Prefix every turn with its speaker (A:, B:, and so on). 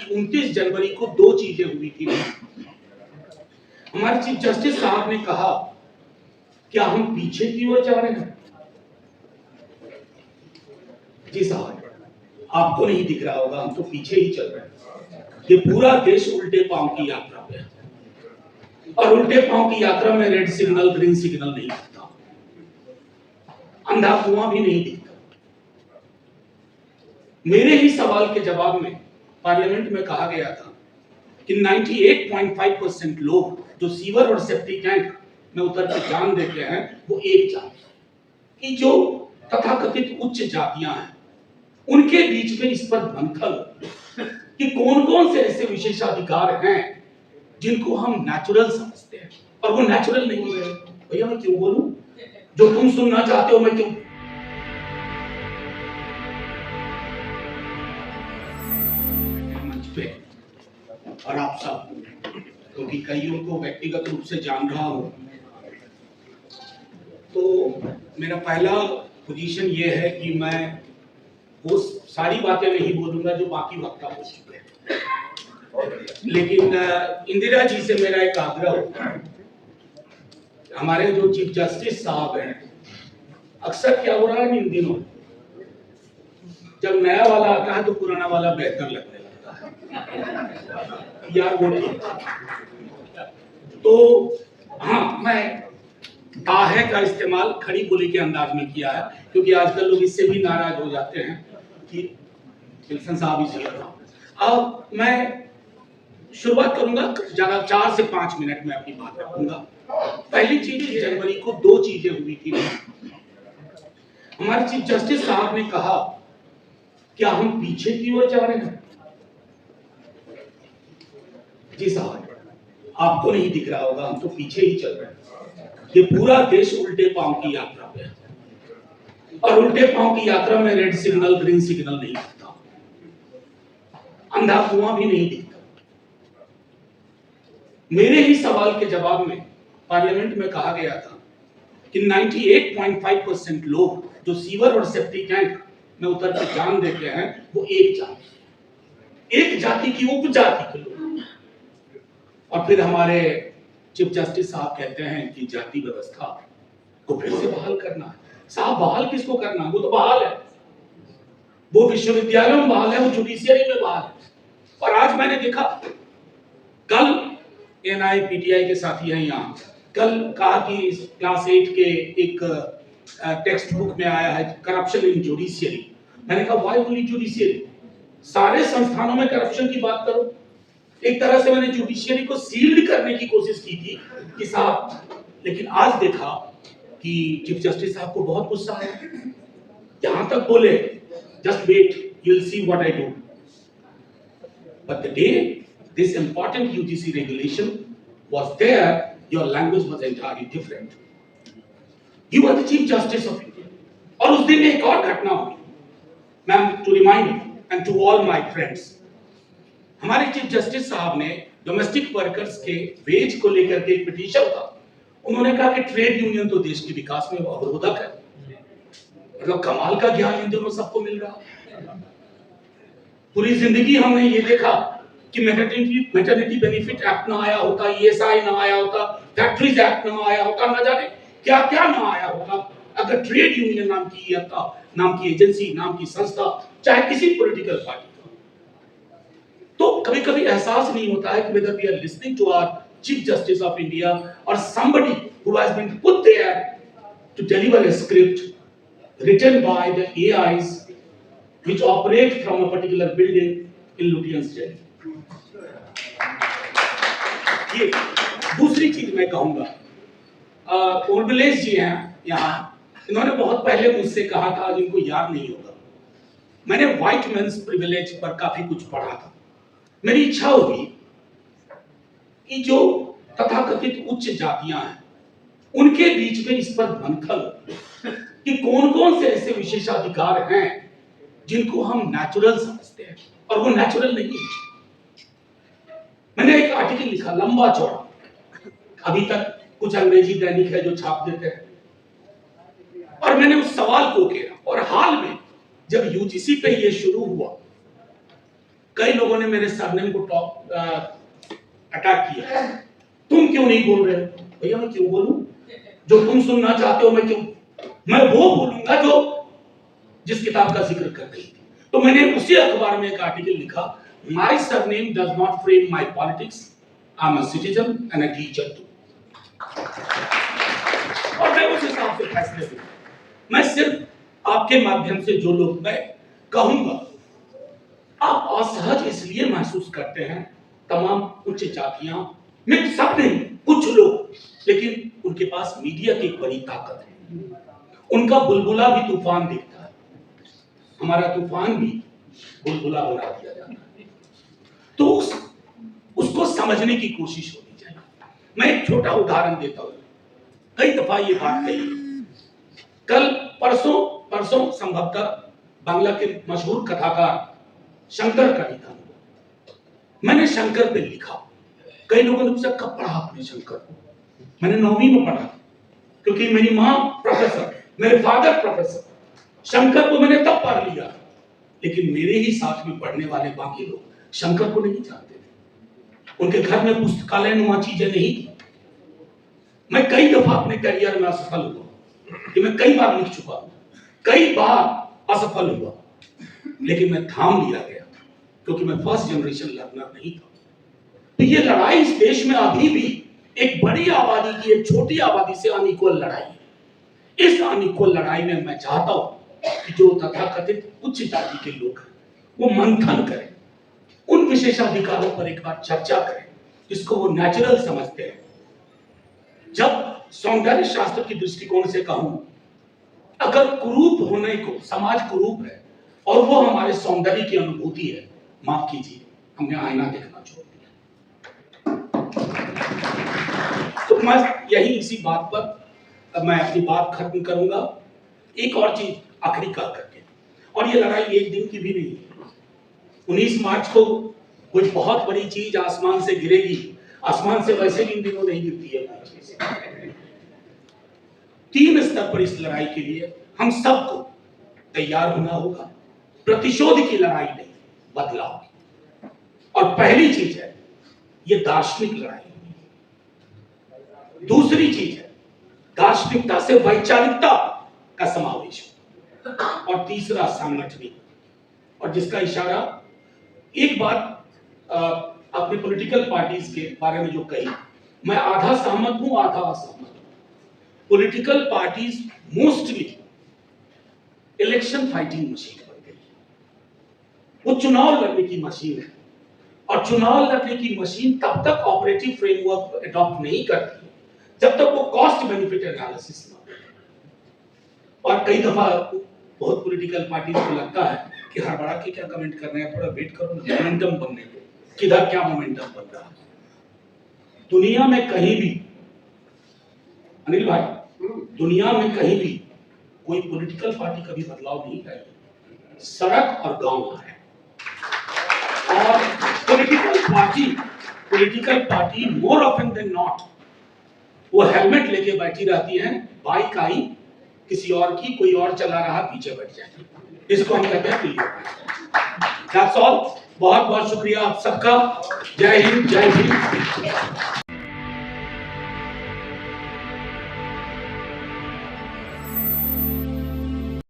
A: 29 जनवरी को दो चीजें हुई थी। हमारे चीफ जस्टिस साहब ने कहा, क्या हम पीछे की ओर जा रहे हैं? जी साहब, आपको नहीं दिख रहा होगा, हम तो पीछे ही चल रहे हैं। ये पूरा देश उल्टे पांव की यात्रा पे है, और उल्टे पांव की यात्रा में रेड सिग्नल ग्रीन सिग्नल नहीं दिखता, अंधा कुआं भी नहीं दिखता। मेरे ही सवाल के जवाब में पार्लियामेंट में कहा गया था कि 98.5% लोग जो सीवर और सेप्टिक टैंक में उतर के जान देते हैं, वो एक जाति की जो तथाकथित उच्च जातियां हैं, उनके बीच में इस पर मंथन कि कौन कौन से ऐसे विशेषाधिकार हैं जिनको हम नेचुरल समझते हैं और वो नेचुरल नहीं है। भैया मैं क्यों बोलूं? जो तुम सुनना चाहते हो मैं क्यों? मंच पे और आप सब, क्योंकि कईयों को व्यक्तिगत रूप से जान रहा हूं, तो मेरा पहला पोजीशन ये है कि मैं वो सारी बातें नहीं बोलूंगा जो बाकी वक्ता बोल चुके हैं, लेकिन इंदिरा जी से मेरा एक आग्रह होगा। हमारे जो चीफ जस्टिस साहब हैं, अक्सर क्या हो रहा है इन दिनों, जब नया वाला आता है तो पुराना वाला बेहतर लगने लगता है यार, वो नहीं। तो हाँ, मैं है का इस्तेमाल खड़ी बोली के अंदाज में किया है, क्योंकि आजकल लोग इससे भी नाराज हो जाते हैं कि विल्सन साहब इसी तरह। अब मैं शुरुआत करूंगा, ज्यादा 4 से 5 मिनट में अपनी बात रखूंगा। पहली चीज, जनवरी को दो चीजें हुई थी। हमारे चीफ जस्टिस साहब ने कहा, क्या हम पीछे की ओर जा रहे हैं? जी साहब, आपको नहीं दिख रहा होगा, हम तो पीछे ही चल रहे हैं। ये पूरा देश उल्टे पांव की यात्रा पे है, और उल्टे पांव की यात्रा में रेड सिग्नल ग्रीन सिग्नल नहीं दिखता, अंधा कुआं भी नहीं दिखता। मेरे ही सवाल के जवाब में पार्लियामेंट में कहा गया था कि 98.5% लोग जो सीवर और सेप्टिक टैंक में उतर के जान देते हैं, वो एक जाति की उपजाति के लोग। और फिर हमारे चीफ जस्टिस साहब कहते हैं कि जाति व्यवस्था को फिर से बहाल करना है। साहब, बहाल किसको करना? वो तो बहाल है, वो विश्वविद्यालयों में बहाल है, वो जुडिशियरी में बहाल है। और आज मैंने देखा, कल एनआई पीटीआई के साथी हैं यहाँ, कल कहा कि क्लास 8 के एक टेक्स्ट बुक में आया है करप्शन इन जुडिशियरी। मैंने कहा व्हाई ओनली जुडिशियरी? सारे संस्थानों में करप्शन की बात करो। एक तरह से मैंने जुडिशियरी को सील्ड करने की कोशिश की थी कि साहब, लेकिन आज देखा कि चीफ जस्टिस साहब को बहुत गुस्सा आया। यहां तक बोले, just wait, you will see what I do. But the day this important UGC regulation was there, your language was entirely different. You are the Chief Justice of India. और उस दिन एक और घटना हुई, ma'am, to remind you and to all my friends, हमारे chief justice साहब ने डोमेस्टिक वर्कर्स के वेज को लेकर के एक पिटीशन था। उन्होंने कहा कि ट्रेड यूनियन तो देश के विकास में अवरोधक है। मतलब कमाल का ज्ञान इन दोनों सबको मिल रहा। पूरी जिंदगी हमने ये देखा कि मैटरनिटी बेनिफिट एक्ट ना आया होता, ईएसआई ना आया होता, फैक्ट्रीज एक्ट ना आया होता, ना जाने क्या क्या ना आया होता, अगर ट्रेड यूनियन नाम की एजेंसी, नाम की संस्था, चाहे किसी पॉलिटिकल पार्टी का, तो कभी कभी एहसास नहीं होता है कि whether we are listening to our Chief Justice of India or somebody who has been put there to deliver a script written by the AIs which operate from a particular building in Lutyens Delhi. ये दूसरी चीज मैं कहूंगा, उर्मिलेश जी हैं यहाँ, इन्होंने बहुत पहले मुझसे कहा था, जिनको याद नहीं होगा, मैंने व्हाइट मेंस प्रिविलेज पर काफी कुछ पढ़ा था। मेरी इच्छा हुई कि जो तथाकथित उच्च जातियां हैं, उनके बीच में इस पर मंथन कि कौन कौन से ऐसे विशेषाधिकार हैं जिनको हम नेचुरल समझते हैं और वो नेचुरल नहीं है। मैंने एक आर्टिकल लिखा, लंबा चौड़ा, अभी तक कुछ अंग्रेजी दैनिक है जो छाप देते हैं, और मैंने उस सवाल को घेरा। और हाल में जब यूजीसी पे ये शुरू हुआ, कई लोगों ने मेरे सरनेम को अटैक किया, तुम क्यों नहीं बोल रहे हो? भैया मैं क्यों बोलूं? जो तुम सुनना चाहते हो मैं वो बोलूंगा जो जिस किताब का जिक्र कर रही थी। तो मैंने उसी अखबार में एक आर्टिकल लिखा, my surname does not frame my politics, I am a citizen and a teacher too. और मैं उस हिसाब से फैसले लूं। मैं सिर्फ आपके माध्यम से जो लोग मैं कहूंगा, आप असहज इसलिए महसूस करते हैं, तमाम उच्च जातियां में सब नहीं, कुछ लोग, लेकिन उनके पास मीडिया की एक बड़ी ताकत है, उनका बुलबुला भी तूफान दिखता है, हमारा तूफान भी बुलबुला बना दिया जाता है। तो उसको समझने की कोशिश होनी चाहिए। मैं एक छोटा उदाहरण देता हूं, कई दफा ये बात कही, कल परसों संभवतः बांग्ला के मशहूर कथाकार शंकर का निधन हुआ। मैंने शंकर पे लिखा, कई लोगों ने पूछा कब पढ़ा आपने शंकर को? मैंने 9वीं में पढ़ा, क्योंकि मेरी माँ प्रोफेसर, मेरे फादर प्रोफेसर। शंकर को मैंने तब पढ़ लिया, लेकिन मेरे ही साथ में पढ़ने वाले बाकी लोग शंकर को नहीं जानते थे, उनके घर में पुस्तकालय नुमा चीजें नहीं थी। मैं कई दफा अपने करियर में असफल हुआ, कि मैं कई बार लिख चुका हूं, कई बार असफल हुआ, लेकिन मैं थाम लिया गया, क्योंकि मैं फर्स्ट जनरेशन लर्नर नहीं था। तो ये लड़ाई इस देश में अभी भी एक बड़ी आबादी की एक छोटी आबादी से अनइक्वल लड़ाई है। इस अनइक्वल लड़ाई में मैं चाहता हूं कि जो तथाकथित उच्च जाति के लोग हैं वो मंथन करें, उन विशेषाधिकारों पर एक बार चर्चा करें जिसको वो नेचुरल समझते हैं। जब सौंदर्य शास्त्र की दृष्टिकोण से कहूं, अगर कुरूप होने को, समाज कुरूप है और वो हमारे सौंदर्य की अनुभूति है, माफ कीजिए हमने आईना देखना छोड़ दिया। तो मैं यही इसी बात पर मैं अपनी बात खत्म करूंगा। एक और चीज आखिरी कह करके, और ये लड़ाई एक दिन की भी नहीं है। 19 मार्च को कुछ बहुत बड़ी चीज आसमान से गिरेगी, आसमान से वैसे भी इन दिनों नहीं गिरती है। 3 स्तर पर इस लड़ाई के लिए हम सबको तैयार होना होगा। प्रतिशोध की लड़ाई नहीं, बदलाव की। और पहली चीज है ये दार्शनिक लड़ाई, दूसरी चीज है दार्शनिकता से वैचारिकता का समावेश, और तीसरा सांगठनिक। और जिसका इशारा, एक बात अपने पॉलिटिकल पार्टीज के बारे में जो कही, मैं आधा सहमत हूं आधा असहमत हूं। Political parties mostly election fighting machine बन गई, वो चुनाव लड़ने की मशीन है, और चुनाव लड़ने की मशीन तब तक ऑपरेटिव फ्रेमवर्क अडॉप्ट नहीं करती जब तक वो कॉस्ट बेनिफिट एनालिसिस ना हो। और कई दफा बहुत पॉलिटिकल पार्टीज को लगता है कि हड़बड़ा के क्या कमेंट कर रहे हैं, थोड़ा वेट करो मोमेंटम बनने दो, किधर क्या मोमेंटम बन रहा है। दुनिया में कहीं भी, अनिल भाई, दुनिया में कहीं भी कोई पॉलिटिकल पार्टी कभी बदलाव नहीं करेगी, सड़क और गांव है। और political party more often than not वो हेलमेट लेके बैठी रहती हैं, बाइक आई किसी और की, कोई और चला रहा, पीछे बैठ जाती। इसको हम कहते हैं दैट्स ऑल। बहुत बहुत शुक्रिया आप सबका। जय हिंद, जय हिंद।